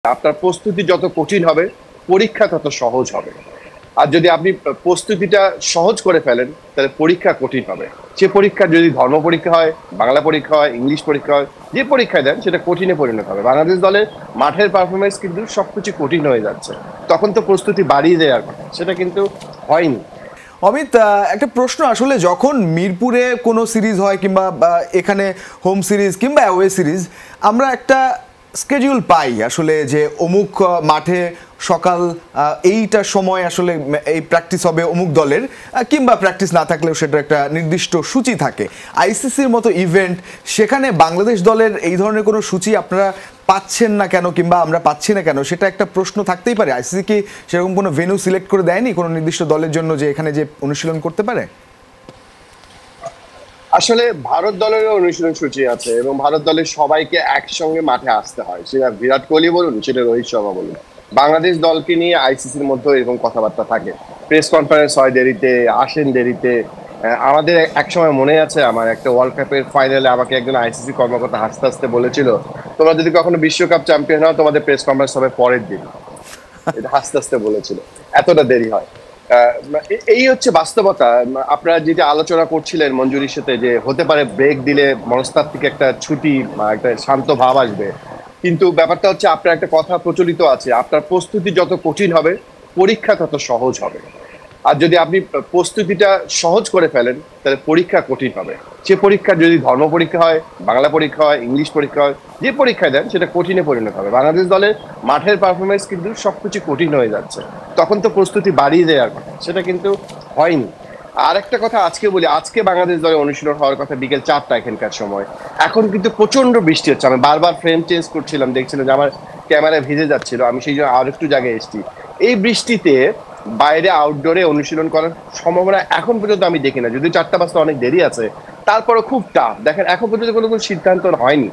আপনার প্রস্তুতি যত কঠিন হবে পরীক্ষা তত সহজ হবে। আর যদি আপনি প্রস্তুতিটা সহজ করে ফেলেন তাহলে পরীক্ষা কঠিন হবে। সে পরীক্ষা যদি ধর্ম পরীক্ষা হয়, বাংলা পরীক্ষা হয়, ইংলিশ পরীক্ষা হয়, যে পরীক্ষায় দেন সেটা কঠিনে পরিণত হবে। বাংলাদেশ দলের মাঠের পারফরমেন্স কিন্তু সবকিছু কঠিন হয়ে যাচ্ছে। তখন তো প্রস্তুতি বাড়িয়ে দেওয়ার কথা, সেটা কিন্তু হয়নি। অমিত, একটা প্রশ্ন আসলে, যখন মিরপুরে কোনো সিরিজ হয় কিংবা এখানে হোম সিরিজ কিংবা অ্যাওয়ে সিরিজ, আমরা একটা স্কেডিউল পাই আসলে যে অমুক মাঠে সকাল এইটার সময় আসলে এই প্র্যাকটিস হবে অমুক দলের, কিংবা প্র্যাকটিস না থাকলেও সেটার একটা নির্দিষ্ট সূচি থাকে। আইসিসির মতো ইভেন্ট, সেখানে বাংলাদেশ দলের এই ধরনের কোনো সূচি আপনারা পাচ্ছেন না কেন, কিংবা আমরা পাচ্ছি না কেন, সেটা একটা প্রশ্ন থাকতেই পারে। আইসিসি কি সেরকম কোনো ভেন্যু সিলেক্ট করে দেয়নি কোনো নির্দিষ্ট দলের জন্য যে এখানে যে অনুশীলন করতে পারে? আসলে ভারত দলেরও অনুশীলন সূচি আছে এবং ভারত দলের সবাইকে একসঙ্গে মাঠে আসতে হয়, সেটা বিরাট কোহলি বলুন, সেটা রোহিত শর্মা বলুন। বাংলাদেশ দলকে নিয়ে আইসিসির মধ্যে এরকম কথাবার্তা থাকে, প্রেস কনফারেন্স হয় দেরিতে, আসেন দেরিতে। আমাদের একসময় মনে আছে, আমার একটা ওয়ার্ল্ড কাপের ফাইনালে আমাকে একজন আইসিসি কর্মকর্তা হাসতে হাসতে বলেছিল, তোমরা যদি কখনো বিশ্বকাপ চ্যাম্পিয়ন হও তোমাদের প্রেস কনফারেন্স হবে পরের দিন। এটা হাসতে হাসতে বলেছিল, এতটা দেরি হয়। এই হচ্ছে বাস্তবতা। আপনারা যেটা আলোচনা করছিলেন মঞ্জুরির সাথে, যে হতে পারে ব্রেক দিলে মনস্তাত্ত্বিক একটা ছুটি বা একটা শান্ত ভাব আসবে, কিন্তু ব্যাপারটা হচ্ছে আপনার একটা কথা প্রচলিত আছে, আপনার প্রস্তুতি যত কঠিন হবে পরীক্ষা তত সহজ হবে। আর যদি আপনি প্রস্তুতিটা সহজ করে ফেলেন তাহলে পরীক্ষা কঠিন হবে। সে পরীক্ষা যদি ধর্ম পরীক্ষা হয়, বাংলা পরীক্ষা হয়, ইংলিশ পরীক্ষা হয়, যে পরীক্ষায় দেন সেটা কঠিনে পরিণত হবে। বাংলাদেশ দলের মাঠের পারফরমেন্স কিন্তু সবকিছু কঠিন হয়ে যাচ্ছে। তখন তো প্রস্তুতি বাড়িয়ে দেওয়ার কথা, সেটা কিন্তু হয়নি। আর একটা কথা আজকে বলি, আজকে বাংলাদেশ দলে অনুশীলন হওয়ার কথা বিকেল 4টা এখানকার সময়। এখন কিন্তু প্রচন্ড বৃষ্টি হচ্ছে। আমি বারবার ফ্রেম চেঞ্জ করছিলাম, দেখছিলাম যে আমার ক্যামেরা ভিজে যাচ্ছিল, আমি সেই জন্য আর একটু জায়গায় এসেছি। এই বৃষ্টিতে বাইরে আউটডোরে অনুশীলন করার সম্ভাবনা এখন পর্যন্ত আমি দেখি না, যদিও 4টা বাজতে অনেক দেরি আছে, তারপরে খুব টাফ। দেখেন এখন পর্যন্ত কোনো সিদ্ধান্ত হয়নি।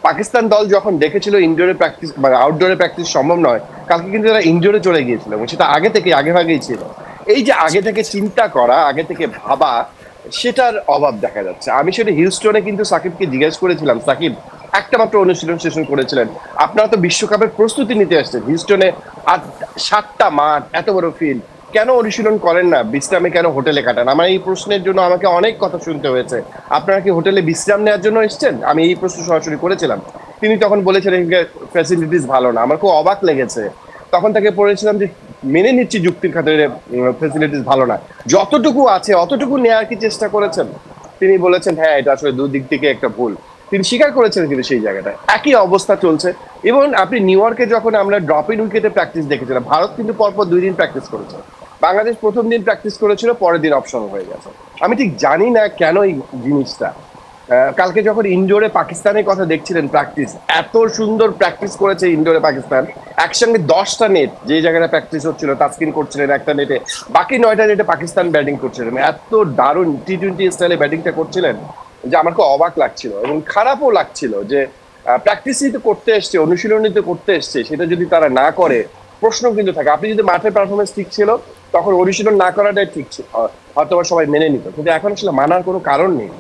পাকিস্তান দল যখন দেখেছিল ইনডোরে প্র্যাকটিস মানে আউটডোরে প্র্যাকটিস সম্ভব নয়, কালকে কিন্তু তারা ইনডোরে চলে গিয়েছিল এবং সেটা আগে থেকে আগেভাগেই ছিল। এই যে আগে থেকে চিন্তা করা, আগে থেকে ভাবা, সেটার অভাব দেখা যাচ্ছে। আমি সেটা হিউস্টনে কিন্তু সাকিবকে জিজ্ঞেস করেছিলাম, সাকিব একটা মাত্র অনুশীলন সেশন করেছিলেন, আপনারা তো বিশ্বকাপের প্রস্তুতি নিতে আসছেন, হিউস্টনে 7টা মাঠ, এত বড় ফিল্ড, কেন অনুশীলন করেন না, বিশ্রামে কেন হোটেলে কাটান? আমার এই প্রশ্নের জন্য আমাকে অনেক কথা শুনতে হয়েছে, আপনারা কি হোটেলে বিশ্রাম নেওয়ার জন্য এসছেন? আমি এই প্রশ্ন সরাসরি করেছিলাম। তিনি তখন বলেছিলেন ফ্যাসিলিটিস ভালো না। আমার খুব অবাক লেগেছে। তখন তাকে পড়েছিলাম যে মেনে নিচ্ছি যুক্তির খাতিরে ফ্যাসিলিটিস ভালো না, যতটুকু আছে অতটুকু নেওয়ার কি চেষ্টা করেছেন? তিনি বলেছেন হ্যাঁ, এটা আসলে দুদিক থেকে একটা ভুল। তিনি স্বীকার করেছেন কিন্তু সেই জায়গাটায় একই অবস্থা চলছে। এবং আপনি নিউ ইয়র্কে যখন আমরা ড্রপ ইন উইকেটে প্র্যাকটিস দেখেছিলাম, ভারত কিন্তু পরপর 2 দিন প্র্যাকটিস করেছে, বাংলাদেশ প্রথম দিন প্র্যাকটিস করেছিল, পরের দিন অপশন হয়ে গেছে। আমি ঠিক জানি না কেন এই জিনিসটা। কালকে যখন ইনডোরে পাকিস্তানের কথা দেখছিলেন প্র্যাকটিস, এত সুন্দর প্র্যাকটিস করেছে ইনডোরে পাকিস্তান, একসঙ্গে 10টা নেট যে জায়গাটা প্র্যাকটিস হচ্ছিল, তাসকিন করছিলেন একটা নেটে, বাকি 9টা নেটে পাকিস্তান ব্যাটিং করছিলেন, এত দারুণ টি-20 স্টাইলে ব্যাটিংটা করছিলেন যে আমার খুব অবাক লাগছিল এবং খারাপও লাগছিল যে প্র্যাকটিসই তো করতে এসছে, অনুশীলনই তো করতে এসছে, সেটা যদি তারা না করে প্রশ্ন কিন্তু থাকে। আপনি যদি মাঠের পারফরমেন্স ঠিক ছিল তখন অনুশীলন না করাটাই ঠিক ছিল, হয়তো সবাই মেনে নিত, কিন্তু এখন আসলে মানার কোনো কারণ নেই।